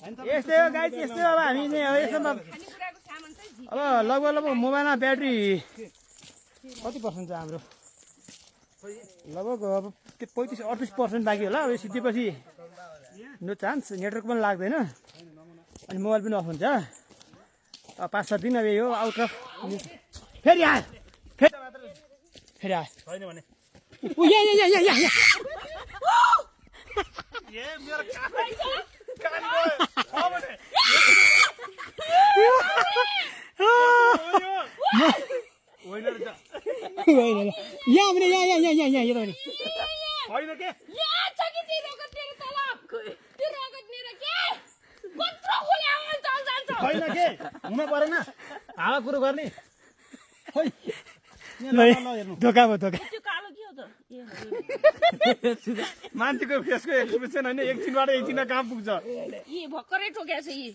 यस्तै हो गाइस, यस्तै हो। अब हामी चाहिँ यसमा अब लगभग मोबाइलमा ब्याट्री कति पर्सेन्ट छ हाम्रो? लगभग अब 35-38% बाँकी होला। अब यो सिद्धेपछि नो चान्स, नेटवर्क पनि लाग्दैन अनि मोबाइल पनि अफ हुन्छ। 5-7 दिन अब यो आउट अफ। फेरि आयो, फेरि आयो छैन भने यहाँ पनि यहाँ यो पनि होइन के होइन के हुन परेन हावा कुरो गर्ने खोइ धोका भयो धोका। मान्छेको फेसको एक्सप्रेसन होइन एकछिनबाट एकछिनमा कहाँ पुग्छ भर्खरै ठोकेको छ यी